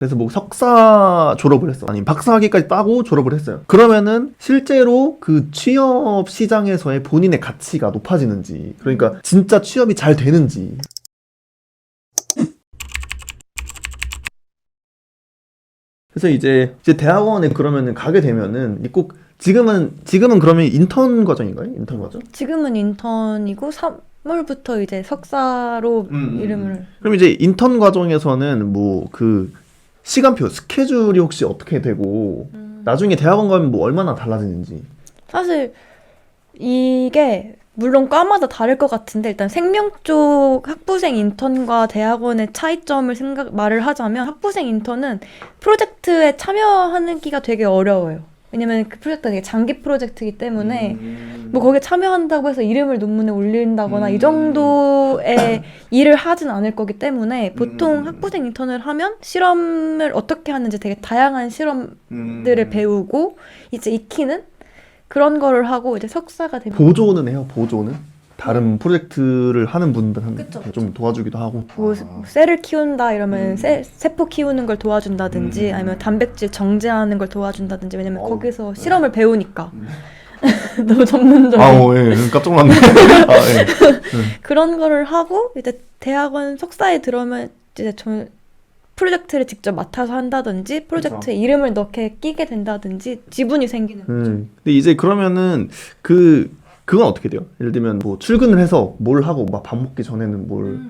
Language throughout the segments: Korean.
그래서 뭐 석사 졸업을 했어. 아니 박사학위까지 따고 졸업을 했어요. 그러면은 실제로 그 취업 시장에서의 본인의 가치가 높아지는지, 그러니까 진짜 취업이 잘 되는지. 그래서 이제 대학원에 그러면은 가게 되면은 꼭 지금은 그러면 인턴 과정인가요? 인턴 과정? 지금은 인턴이고 3월부터 이제 석사로 이름을. 그럼 이제 인턴 과정에서는 뭐 그 시간표, 스케줄이 혹시 어떻게 되고 나중에 대학원 가면 뭐 얼마나 달라지는지. 사실 이게 물론 과마다 다를 것 같은데 일단 생명 쪽 학부생 인턴과 대학원의 차이점을 말을 하자면 학부생 인턴은 프로젝트에 참여하기가 되게 어려워요. 왜냐면 그 프로젝트가 되게 장기 프로젝트이기 때문에 뭐 거기에 참여한다고 해서 이름을 논문에 올린다거나 이 정도의 일을 하진 않을 거기 때문에 보통 학부생 인턴을 하면 실험을 어떻게 하는지 되게 다양한 실험들을 배우고 이제 익히는 그런 거를 하고 이제 석사가 되면 보조는 해요. 보조는 다른 프로젝트를 하는 분들한테 그쵸, 좀 도와주기도 하고. 뭐 셀을 키운다 이러면 세포 키우는 걸 도와준다든지 아니면 단백질 정제하는 걸 도와준다든지 왜냐면 거기서 실험을 배우니까 너무 전문적인 예, 깜짝 놀랐네. 예. 그런 거를 하고 이제 대학원 석사에 들어오면 이제 프로젝트를 직접 맡아서 한다든지 프로젝트에 이름을 넣게 끼게 된다든지 지분이 생기는 거죠. 근데 이제 그러면은 그건 어떻게 돼요? 예를 들면 뭐 출근을 해서 뭘 하고 막 밥 먹기 전에는 뭘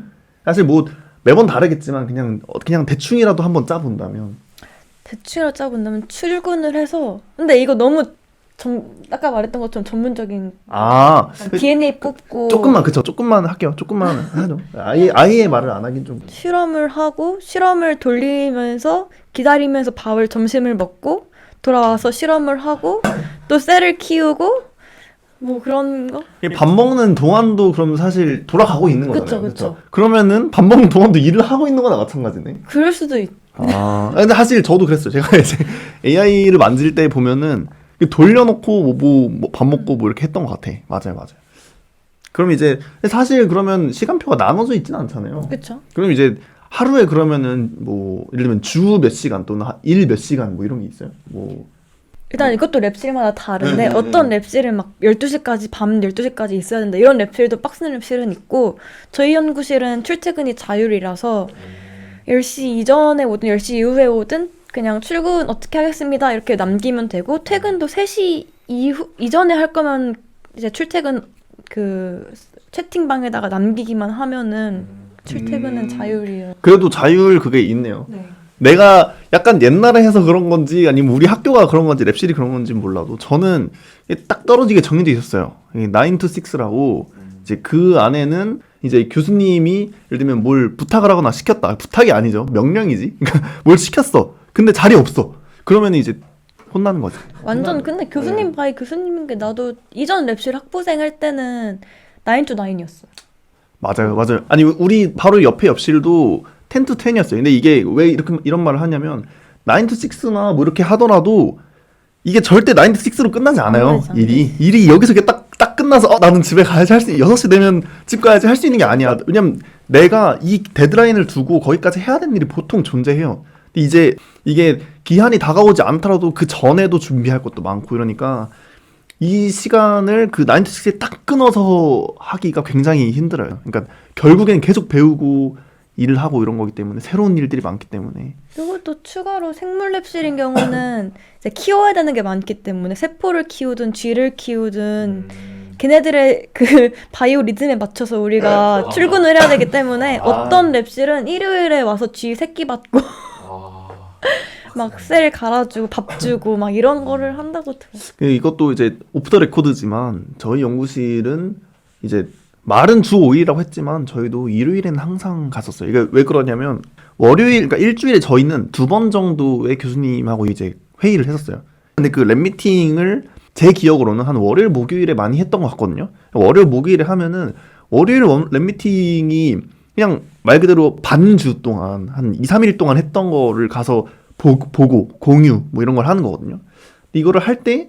사실 뭐 매번 다르겠지만 그냥 대충이라도 한번 짜본다면. 대충이라도 짜본다면 출근을 해서 근데 이거 너무 아까 말했던 것처럼 전문적인 DNA 뽑고 조금만 할게요. 조금만 하죠. 아예 말을 안 하긴 좀. 실험을 하고 실험을 돌리면서 기다리면서 점심을 먹고 돌아와서 실험을 하고 또 셀을 키우고 뭐 그런 거? 밥 먹는 동안도 그럼 사실 돌아가고 있는 거잖아요. 그쵸. 그러면은 밥 먹는 동안도 일을 하고 있는 거나 마찬가지네. 그럴 수도 있. 근데 사실 저도 그랬어요. 제가 이제 AI를 만질 때 보면은 돌려놓고 뭐 밥 먹고 뭐 이렇게 했던 것 같아. 맞아요. 그럼 이제 사실 그러면 시간표가 나눠져 있진 않잖아요. 그렇죠. 그럼 이제 하루에 그러면은 뭐 예를 들면 주 몇 시간 또는 일 몇 시간 뭐 이런 게 있어요? 뭐 일단 이것도 랩실마다 다른데 어떤 랩실은 막 12시까지 밤 12시까지 있어야 된다 이런 랩실도 빡센 랩실은 있고 저희 연구실은 출퇴근이 자율이라서 10시 이전에 오든 10시 이후에 오든 그냥 출근 어떻게 하겠습니다 이렇게 남기면 되고 퇴근도 3시 이전에 할 거면 이제 출퇴근 그 채팅방에다가 남기기만 하면은 출퇴근은 자율이에요. 그래도 자율 그게 있네요. 네. 내가 약간 옛날에 해서 그런 건지 아니면 우리 학교가 그런 건지 랩실이 그런 건지 몰라도 저는 딱 떨어지게 정해져 있었어요. 9 to 6라고 이제 그 안에는 이제 교수님이 예를 들면 뭘 부탁을 하거나 시켰다. 부탁이 아니죠. 명령이지. 그러니까 뭘 시켰어. 근데 자리 없어. 그러면 이제 혼나는 거지. 완전 근데 교수님 바이 교수님인 게 나도 이전 랩실 학부생 할 때는 9 to 9이었어요. 맞아요. 아니 우리 바로 옆에 옆실도 10 to 10이었어요. 근데 이게 왜 이런 말을 하냐면 9 to 6나 뭐 이렇게 하더라도 이게 절대 9 to 6로 끝나지 않아요. 일이 여기서 이렇게 딱 끝나서 나는 집에 가야지 6시 되면 집 가야지 할 수 있는 게 아니야. 왜냐면 내가 이 데드라인을 두고 거기까지 해야 되는 일이 보통 존재해요. 근데 이제 이게 기한이 다가오지 않더라도 그 전에도 준비할 것도 많고 이러니까 이 시간을 그 9 to 6에 딱 끊어서 하기가 굉장히 힘들어요. 그러니까 결국엔 계속 배우고 일을 하고 이런 거기 때문에 새로운 일들이 많기 때문에. 그리고 또 추가로 생물 랩실인 경우는 이제 키워야 되는 게 많기 때문에 세포를 키우든 쥐를 키우든 걔네들의 그 바이오 리듬에 맞춰서 우리가 출근을 해야 되기 때문에 어떤 랩실은 일요일에 와서 쥐 새끼 받고 막 셀 갈아주고 밥 주고 막 이런 거를 한다고 들었어요. 이것도 이제 오프 더 레코드지만 저희 연구실은 이제 말은 주 5일이라고 했지만 저희도 일요일에는 항상 갔었어요. 이게 왜 그러냐면 월요일, 그러니까 일주일에 저희는 2번 정도의 교수님하고 이제 회의를 했었어요. 근데 그 랩 미팅을 제 기억으로는 한 월요일, 목요일에 많이 했던 것 같거든요. 월요일, 목요일에 하면은 월요일 랩 미팅이 그냥 말 그대로 반주 동안 한 2, 3일 동안 했던 거를 가서 보고 공유 뭐 이런 걸 하는 거거든요. 근데 이거를 할 때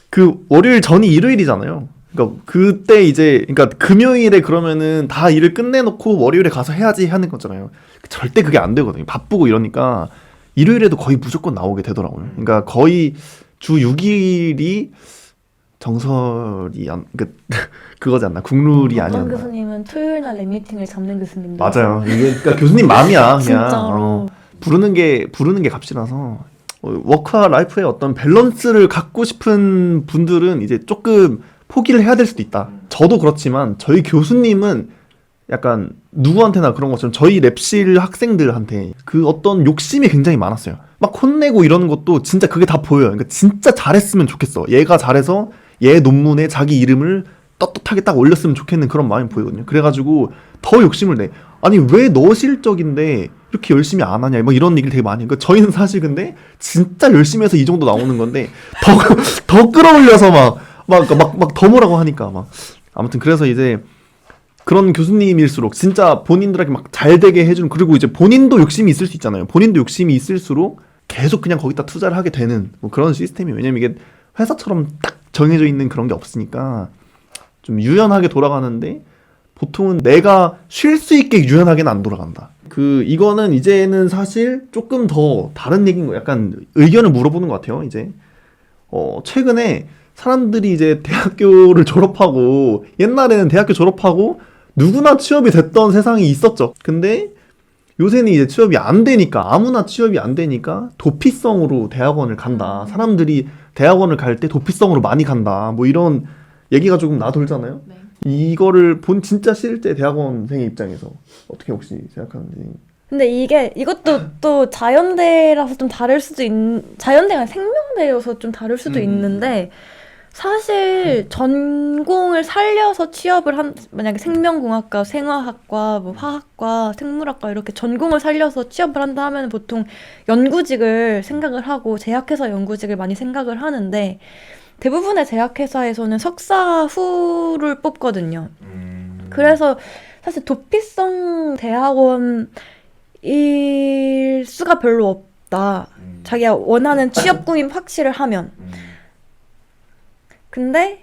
그 월요일 전이 일요일이잖아요. 그러니까 그때 이제 그러니까 금요일에 그러면은 다 일을 끝내놓고 월요일에 가서 해야지 하는 거잖아요. 절대 그게 안 되거든요. 바쁘고 이러니까 일요일에도 거의 무조건 나오게 되더라고요. 그러니까 거의 주 6일이 정설이 그거지 않나 국룰이 어떤 아니었나. 교수님은 토요일 날 랩미팅을 잡는 교수님도 맞아요. 이게 그러니까 교수님 마음이야. 그냥 진짜로. 부르는 게 값이라서 워크와 라이프의 어떤 밸런스를 갖고 싶은 분들은 이제 조금 포기를 해야 될 수도 있다. 저도 그렇지만 저희 교수님은 약간 누구한테나 그런 것처럼 저희 랩실 학생들한테 그 어떤 욕심이 굉장히 많았어요. 막 혼내고 이러는 것도 진짜 그게 다 보여요. 그러니까 진짜 잘했으면 좋겠어. 얘가 잘해서 얘 논문에 자기 이름을 떳떳하게 딱 올렸으면 좋겠는 그런 마음이 보이거든요. 그래가지고 더 욕심을 내. 아니 왜 너 실적인데 이렇게 열심히 안 하냐 뭐 이런 얘기를 되게 많이 해요. 그러니까 저희는 사실 근데 진짜 열심히 해서 이 정도 나오는 건데 더 끌어올려서 막 더 뭐라고 하니까 막 아무튼 그래서 이제 그런 교수님일수록 진짜 본인들에게 막 잘 되게 해주는 그리고 이제 본인도 욕심이 있을 수 있잖아요. 본인도 욕심이 있을수록 계속 그냥 거기다 투자를 하게 되는 뭐 그런 시스템이에요. 왜냐면 이게 회사처럼 딱 정해져 있는 그런 게 없으니까 좀 유연하게 돌아가는데 보통은 내가 쉴 수 있게 유연하게는 안 돌아간다. 이거는 이제는 사실 조금 더 다른 얘기인 거 약간 의견을 물어보는 것 같아요. 이제 최근에 사람들이 이제 대학교를 졸업하고 옛날에는 대학교 졸업하고 누구나 취업이 됐던 세상이 있었죠. 근데 요새는 이제 취업이 안 되니까 아무나 취업이 안 되니까 도피성으로 대학원을 간다. 사람들이 대학원을 갈 때 도피성으로 많이 간다. 뭐 이런 얘기가 조금 나돌잖아요. 네. 이거를 본 진짜 실제 대학원생의 입장에서 어떻게 혹시 생각하는지. 근데 이것도 또 자연대라서 좀 다를 수도 자연대가 생명대여서 좀 다를 수도 있는데 사실 전공을 살려서 만약에 생명공학과, 생화학과, 뭐 화학과, 생물학과 이렇게 전공을 살려서 취업을 한다 하면 보통 연구직을 생각을 하고 제약회사 연구직을 많이 생각을 하는데 대부분의 제약회사에서는 석사 후를 뽑거든요. 그래서 사실 도피성 대학원일 수가 별로 없다. 자기가 원하는 취업 꿈이 확실을 하면. 근데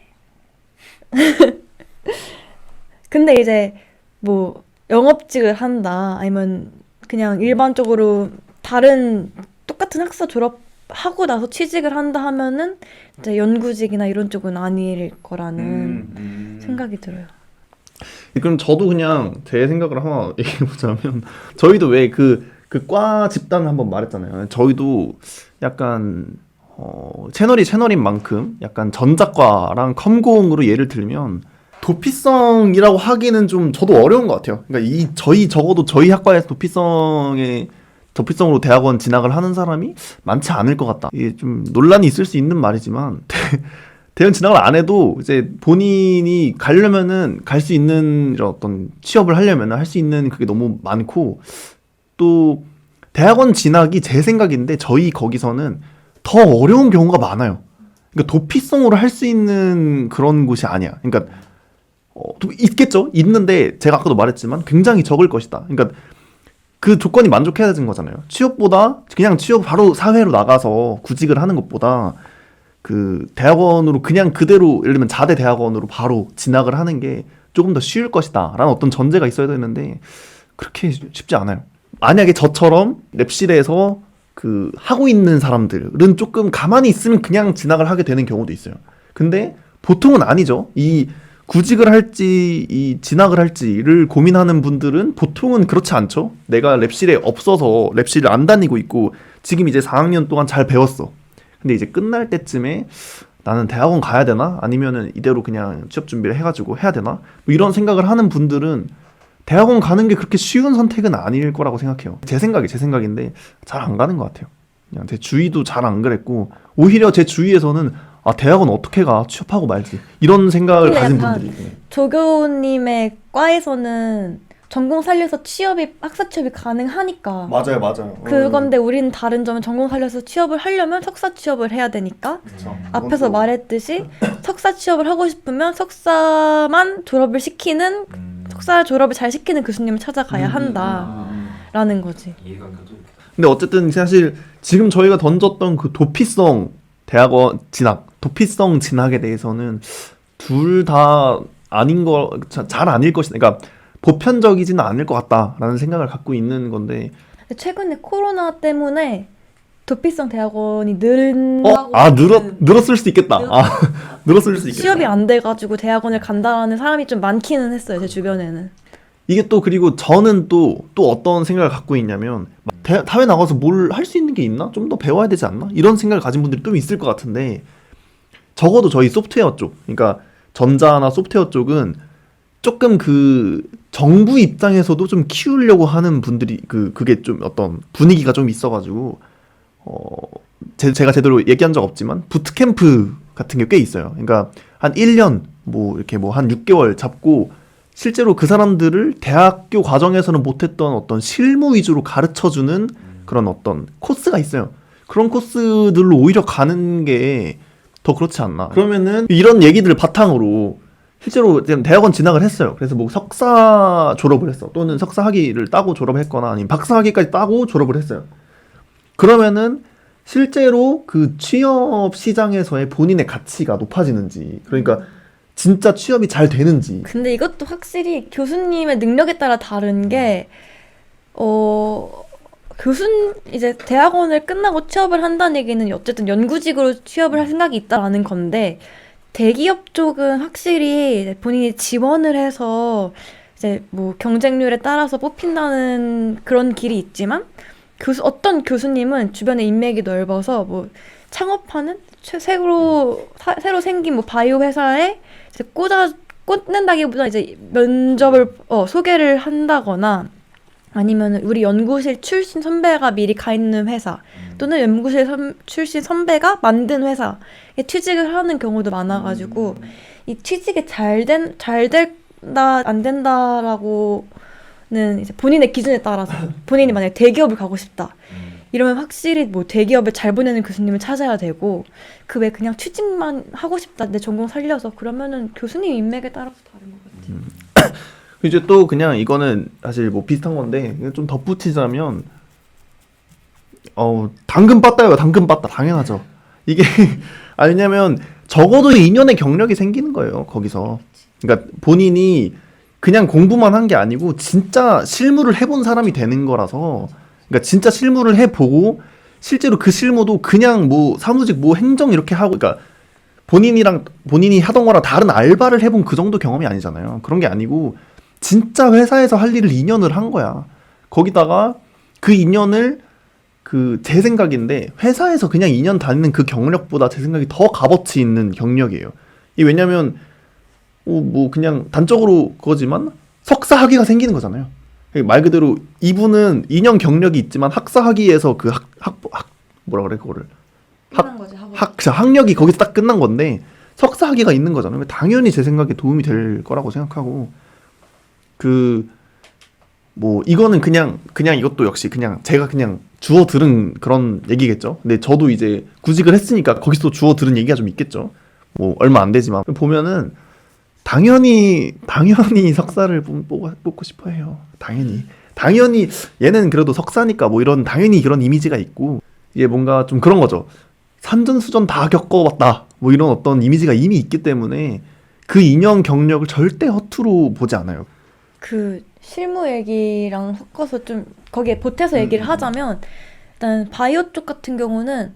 이제 뭐 영업직을 한다 아니면 그냥 일반적으로 다른 똑같은 학사 졸업하고 나서 취직을 한다 하면은 이제 연구직이나 이런 쪽은 아닐 거라는 생각이 들어요. 그럼 저도 그냥 제 생각을 하나 얘기해보자면 저희도 왜 그 과 집단을 한번 말했잖아요. 저희도 약간 채널인 만큼 약간 전자과랑 컴공으로 예를 들면 도피성이라고 하기는 좀 저도 어려운 것 같아요. 그러니까 적어도 저희 학과에서 도피성으로 대학원 진학을 하는 사람이 많지 않을 것 같다. 이게 좀 논란이 있을 수 있는 말이지만 대학원 진학을 안 해도 이제 본인이 가려면은 갈 수 있는 이런 어떤 취업을 하려면 할 수 있는 그게 너무 많고 또 대학원 진학이 제 생각인데 저희 거기서는 더 어려운 경우가 많아요. 그러니까 도피성으로 할 수 있는 그런 곳이 아니야. 그러니까 있겠죠? 있는데 제가 아까도 말했지만 굉장히 적을 것이다. 그러니까 그 조건이 만족해야 되는 거잖아요. 취업보다 그냥 취업 바로 사회로 나가서 구직을 하는 것보다 그 대학원으로 그냥 그대로 예를 들면 자대 대학원으로 바로 진학을 하는 게 조금 더 쉬울 것이다 라는 어떤 전제가 있어야 되는데 그렇게 쉽지 않아요. 만약에 저처럼 랩실에서 하고 있는 사람들은 조금 가만히 있으면 그냥 진학을 하게 되는 경우도 있어요. 근데 보통은 아니죠. 이 구직을 할지 이 진학을 할지를 고민하는 분들은 보통은 그렇지 않죠. 내가 랩실에 없어서 랩실을 안 다니고 있고 지금 이제 4학년 동안 잘 배웠어. 근데 이제 끝날 때쯤에 나는 대학원 가야 되나? 아니면은 이대로 그냥 취업 준비를 해가지고 해야 되나? 뭐 이런 생각을 하는 분들은 대학원 가는 게 그렇게 쉬운 선택은 아닐 거라고 생각해요. 제 생각인데 잘 안 가는 것 같아요. 그냥 제 주위도 잘 안 그랬고 오히려 제 주위에서는 대학원 어떻게 가? 취업하고 말지. 이런 생각을 가진 분들이. 조교님의 과에서는 전공 살려서 학사 취업이 가능하니까. 맞아요. 그건데 우리는 다른 점은 전공 살려서 취업을 하려면 석사 취업을 해야 되니까. 그쵸. 앞에서 말했듯이 석사 취업을 하고 싶으면 석사만 졸업을 시키는 석사 졸업을 잘 시키는 교수님을 찾아가야 한다라는 거지. 근데 어쨌든 사실 지금 저희가 던졌던 그 도피성 대학원 진학, 도피성 진학에 대해서는 둘 다 아닌 거 잘 아닐 것이다. 그러니까 보편적이지는 않을 것 같다라는 생각을 갖고 있는 건데. 최근에 코로나 때문에 도피성 대학원이 늘은 늘었을 수도 있겠다. 늘었을 수도 있겠다. 취업이 안 돼가지고 대학원을 간다라는 사람이 좀 많기는 했어요, 제 주변에는. 이게 또 그리고 저는 또 어떤 생각을 갖고 있냐면 사회 나가서 뭘 할 수 있는 게 있나? 좀 더 배워야 되지 않나? 이런 생각을 가진 분들이 좀 있을 것 같은데 적어도 저희 소프트웨어 쪽, 그러니까 전자나 소프트웨어 쪽은 조금 그 정부 입장에서도 좀 키우려고 하는 분들이 그게 좀 어떤 분위기가 좀 있어가지고 제가 제대로 얘기한 적 없지만 부트캠프 같은 게 꽤 있어요. 그러니까 한 1년 뭐 이렇게 뭐 한 6개월 잡고 실제로 그 사람들을 대학교 과정에서는 못했던 어떤 실무 위주로 가르쳐주는 그런 어떤 코스가 있어요. 그런 코스들로 오히려 가는 게 더 그렇지 않나. 그러면은 이런 얘기들을 바탕으로 실제로 지금 대학원 진학을 했어요. 그래서 뭐 석사 졸업을 했어. 또는 석사 학위를 따고 졸업을 했거나 아니면 박사 학위까지 따고 졸업을 했어요. 그러면은 실제로 그 취업 시장에서의 본인의 가치가 높아지는지, 그러니까 진짜 취업이 잘 되는지. 근데 이것도 확실히 교수님의 능력에 따라 다른 게, 이제 대학원을 끝나고 취업을 한다는 얘기는 어쨌든 연구직으로 취업을 할 생각이 있다라는 건데, 대기업 쪽은 확실히 본인이 지원을 해서 이제 뭐 경쟁률에 따라서 뽑힌다는 그런 길이 있지만, 어떤 교수님은 주변에 인맥이 넓어서 뭐 창업하는 새로 생긴 뭐 바이오 회사에 이제 꽂는다기보다 이제 면접을 소개를 한다거나 아니면 우리 연구실 출신 선배가 미리 가 있는 회사 또는 연구실 출신 선배가 만든 회사에 취직을 하는 경우도 많아가지고 이 취직이 잘 된다 안 된다라고 이제 본인의 기준에 따라서 본인이 만약에 대기업을 가고 싶다 이러면 확실히 뭐 대기업을 잘 보내는 교수님을 찾아야 되고 그 외 그냥 취직만 하고 싶다 내 전공 살려서 그러면은 교수님 인맥에 따라서 다른 것 같아요. 이제 또 그냥 이거는 사실 뭐 비슷한 건데 좀 덧붙이자면 당근 빠따요. 당근 빠따 당연하죠. 이게 왜냐면 적어도 2년의 경력이 생기는 거예요. 거기서. 그러니까 본인이 그냥 공부만 한 게 아니고 진짜 실무를 해본 사람이 되는 거라서, 그러니까 진짜 실무를 해보고 실제로 그 실무도 그냥 뭐 사무직 뭐 행정 이렇게 하고, 그러니까 본인이 하던 거랑 다른 알바를 해본 그 정도 경험이 아니잖아요. 그런 게 아니고 진짜 회사에서 할 일을 2년을 한 거야. 거기다가 그 2년을 제 생각인데 회사에서 그냥 2년 다니는 그 경력보다 제 생각이 더 값어치 있는 경력이에요. 왜냐면 뭐 그냥 단적으로 그거지만 석사 학위가 생기는 거잖아요. 말 그대로 이분은 2년 경력이 있지만 학사 학위에서 그 뭐라 그래 그거를 학력이 거기서 딱 끝난 건데 석사 학위가 있는 거잖아요. 당연히 제 생각에 도움이 될 거라고 생각하고 뭐 이거는 그냥 이것도 역시 그냥 제가 그냥 주워 들은 그런 얘기겠죠. 근데 저도 이제 구직을 했으니까 거기서 주워 들은 얘기가 좀 있겠죠. 뭐 얼마 안 되지만 보면은 당연히 석사를 뽑고 싶어 해요. 당연히 얘는 그래도 석사니까 뭐 이런 당연히 그런 이미지가 있고 이게 뭔가 좀 그런 거죠. 산전수전 다 겪어봤다 뭐 이런 어떤 이미지가 이미 있기 때문에 그 2년 경력을 절대 허투루 보지 않아요. 그 실무 얘기랑 섞어서 좀 거기에 보태서 얘기를 하자면 일단 바이오 쪽 같은 경우는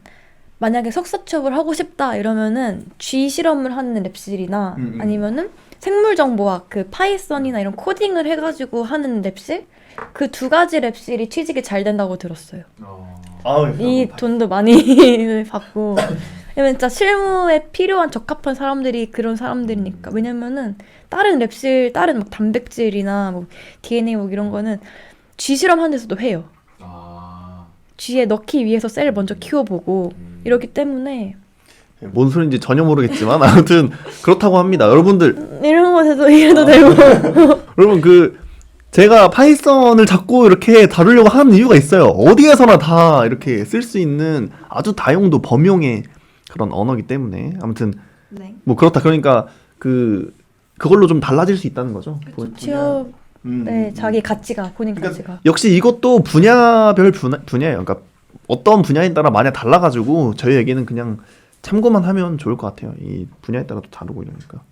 만약에 석사 취업을 하고 싶다 이러면은 G 실험을 하는 랩실이나 아니면은 생물정보학 그 파이썬이나 이런 코딩을 해가지고 하는 랩실 그 두 가지 랩실이 취직이 잘 된다고 들었어요. 이 돈도 많이 받고 왜냐면 진짜 실무에 필요한 적합한 사람들이 그런 사람들이니까. 왜냐면은 다른 랩실 다른 막 단백질이나 뭐 DNA 뭐 이런 거는 G 실험하는 데서도 해요. G에 넣기 위해서 셀을 먼저 키워보고 이러기 때문에 뭔 소린지 전혀 모르겠지만 아무튼 그렇다고 합니다. 여러분들 이런 것에도 이해도 되고 여러분 제가 파이썬을 자꾸 이렇게 다루려고 하는 이유가 있어요. 어디에서나 다 이렇게 쓸 수 있는 아주 다용도 범용의 그런 언어기 때문에 아무튼 네. 뭐 그렇다. 그러니까 그걸로 좀 달라질 수 있다는 거죠. 취업 자기 가치가 본인 가치가 역시 이것도 분야별 분야예요. 그러니까 어떤 분야에 따라 많이 달라가지고 저희 얘기는 그냥 참고만 하면 좋을 것 같아요. 이 분야에 따라 또 다르고 이러니까.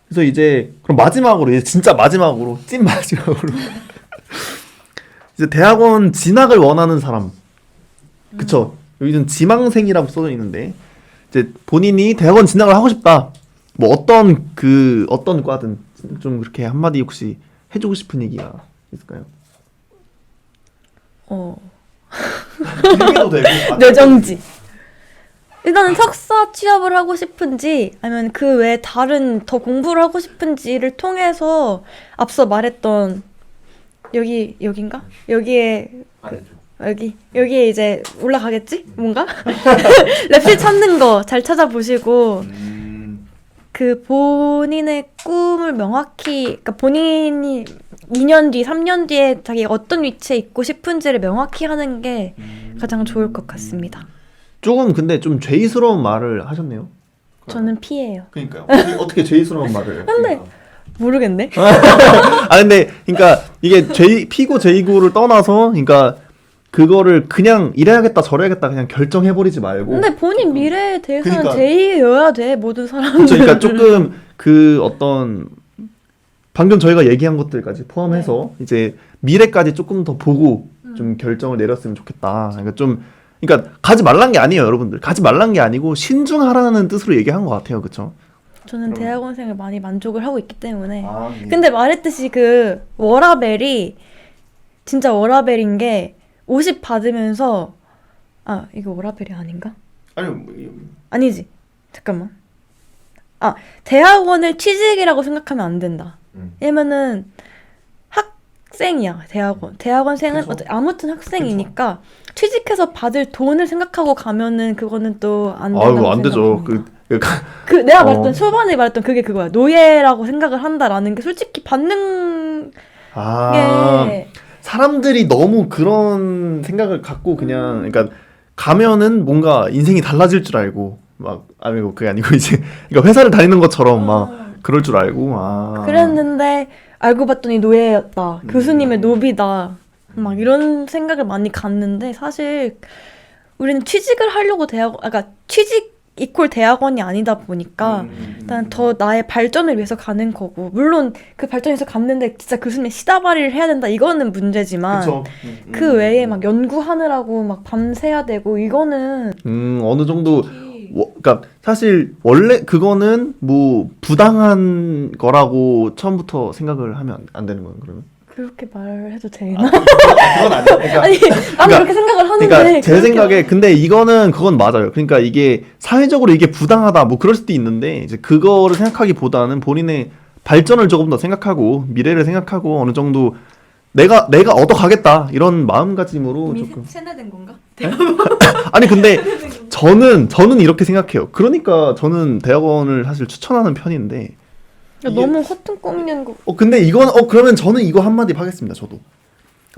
그래서 이제 그럼 마지막으로 이제 진짜 마지막으로 찐 마지막으로 이제 대학원 진학을 원하는 사람. 그쵸? 여기는 지망생이라고 써져 있는데 이제 본인이 대학원 진학을 하고 싶다. 뭐 어떤 과든 좀 그렇게 한마디 혹시 해주고 싶은 얘기가 있을까요? 길게도 되고 뇌정지. 일단은 석사 취업을 하고 싶은지 아니면 그 외에 다른 더 공부를 하고 싶은지를 통해서 앞서 말했던 여긴가? 여기에 여기에 이제 올라가겠지? 뭔가? 랩실 찾는 거 잘 찾아보시고 그 본인의 꿈을 명확히 그러니까 본인이 2년 뒤, 3년 뒤에 자기가 어떤 위치에 있고 싶은지를 명확히 하는 게 가장 좋을 것 같습니다. 조금 근데 좀 죄의스러운 말을 하셨네요. 저는 P예요. 그러니까요. 어떻게 죄의스러운 말을? 근데 모르겠네. 근데 그러니까 이게 P고 J고를 떠나서 그러니까 그거를 그냥 이래야겠다 저래야겠다 그냥 결정해버리지 말고. 근데 본인 미래에 대해서는 그러니까. J여야 돼 모든 사람들. 그쵸, 그러니까 조금 그 어떤 방금 저희가 얘기한 것들까지 포함해서 이제 미래까지 조금 더 보고 좀 결정을 내렸으면 좋겠다. 그러니까 가지 말란 게 아니에요, 여러분들. 가지 말란 게 아니고 신중하라는 뜻으로 얘기한 것 같아요, 그렇죠? 저는 대학원생을 많이 만족을 하고 있기 때문에. 예. 근데 말했듯이 그 워라벨이 진짜 워라벨인 게 50 받으면서 이거 워라벨이 아닌가? 아니요, 아니지. 잠깐만. 대학원을 취직이라고 생각하면 안 된다. 왜냐면은 학생이야, 대학원생은 그쵸. 아무튼 학생이니까 취직해서 받을 돈을 생각하고 가면은 그거는 또 안 된다고 아유, 안 되죠. 생각합니다. 내가 말했던 초반에 말했던 그게 그거야. 노예라고 생각을 한다라는 게 솔직히 받는 게 사람들이 너무 그런 생각을 갖고 그냥 그러니까 가면은 뭔가 인생이 달라질 줄 알고 아니고 그게 아니고 이제 그러니까 회사를 다니는 것처럼 막 그럴 줄 알고 그랬는데 알고 봤더니 노예였다. 교수님의 노비다. 막 이런 생각을 많이 갖는데 사실 우리는 취직을 하려고 그러니까 취직 이퀄 대학원이 아니다 보니까 일단 더 나의 발전을 위해서 가는 거고 물론 그 발전에서 갔는데 진짜 교수님 시다발이를 해야 된다 이거는 문제지만 그쵸. 그 외에 막 연구하느라고 막 밤새야 되고 이거는 어느 정도 그러니까 사실 원래 그거는 뭐 부당한 거라고 처음부터 생각을 하면 안 되는 거예요, 그러면? 그렇게 말해도 되나? 그건 아니에요. 그러니까, 아니 나는 그렇게 생각을 하는데 그러니까 제 그렇게 생각에 근데 그건 맞아요. 그러니까 이게 사회적으로 이게 부당하다 뭐 그럴 수도 있는데 이제 그거를 생각하기보다는 본인의 발전을 조금 더 생각하고 미래를 생각하고 어느 정도 내가 얻어가겠다 이런 마음가짐으로 조금 세뇌된 건가? 아니 근데 저는 이렇게 생각해요. 그러니까 저는 대학원을 사실 추천하는 편인데 너무 허튼 꿈년 거. 근데 그러면 저는 이거 한마디 하겠습니다. 저도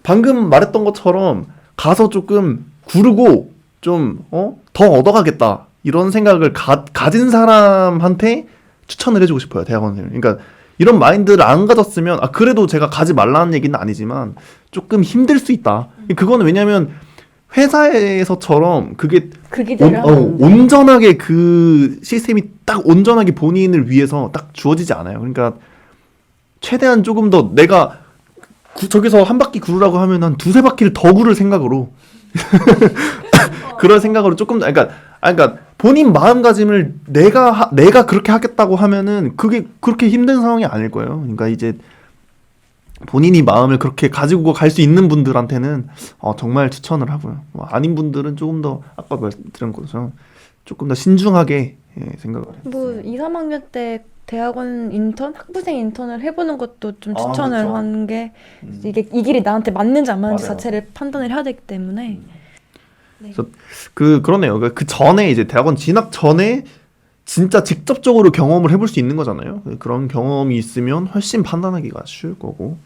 방금 말했던 것처럼 가서 조금 구르고 좀 더 얻어가겠다 이런 생각을 가진 사람한테 추천을 해주고 싶어요. 대학원생을. 그러니까 이런 마인드를 안 가졌으면 그래도 제가 가지 말라는 얘기는 아니지만 조금 힘들 수 있다. 그거는 왜냐면 회사에서처럼 그게 온전하게 그 시스템이 딱 온전하게 본인을 위해서 딱 주어지지 않아요. 그러니까 최대한 조금 더 내가 저기서 한 바퀴 구르라고 하면 한 두세 바퀴를 더 구를 생각으로 그런 생각으로 조금 더 그러니까 본인 마음가짐을 내가 그렇게 하겠다고 하면은 그게 그렇게 힘든 상황이 아닐 거예요. 그러니까 이제 본인이 마음을 그렇게 가지고 갈 수 있는 분들한테는 정말 추천을 하고요. 아닌 분들은 조금 더 아까 말씀드린 것처럼 조금 더 신중하게 생각을 해요. 뭐 2, 3학년 때 대학원 학부생 인턴을 해보는 것도 좀 추천을 그쵸. 하는 게 이게 이 길이 나한테 맞는지 안 맞는지 맞아요. 자체를 판단을 해야 되기 때문에 그래서 그러네요. 그 전에 이제 대학원 진학 전에 진짜 직접적으로 경험을 해볼 수 있는 거잖아요. 그런 경험이 있으면 훨씬 판단하기가 쉬울 거고.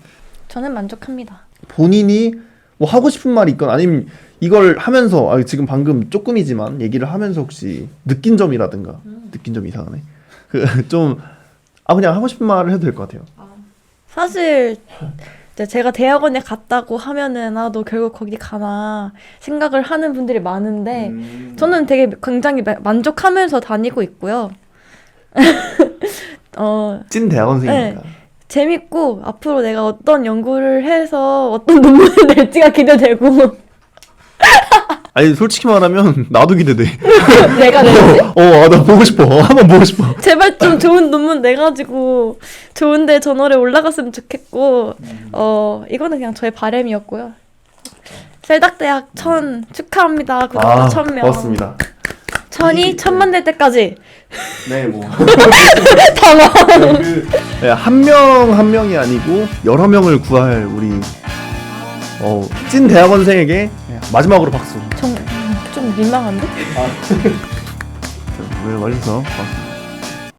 저는 만족합니다. 본인이 뭐 하고 싶은 말이 있건 아니면 이걸 하면서 지금 방금 조금이지만 얘기를 하면서 혹시 느낀 점이라든가 느낀 점이 이상하네. 좀 그냥 하고 싶은 말을 해도 될 것 같아요. 사실 이제 제가 대학원에 갔다고 하면은 너 결국 거기 가나 생각을 하는 분들이 많은데 저는 되게 굉장히 만족하면서 다니고 있고요. 찐 대학원생이니까. 재밌고 앞으로 내가 어떤 연구를 해서 어떤 논문을 낼지가 기대되고 아니 솔직히 말하면 나도 기대돼. 내가 낼지? 나 보고 싶어. 한번 보고 싶어. 제발 좀 좋은 논문 내가지고 좋은데 저널에 올라갔으면 좋겠고 이거는 그냥 저의 바람이었고요. 셀닥대학 1000 축하합니다. 구독자 1000명. 고맙습니다. 1000이 1000만 될 때까지 네, 뭐. 당황. 한 명 한 명이 아니고 여러 명을 구할 우리 찐 대학원생에게 마지막으로 박수. 좀 민망한데? 오늘 와주셔서 고맙습니다.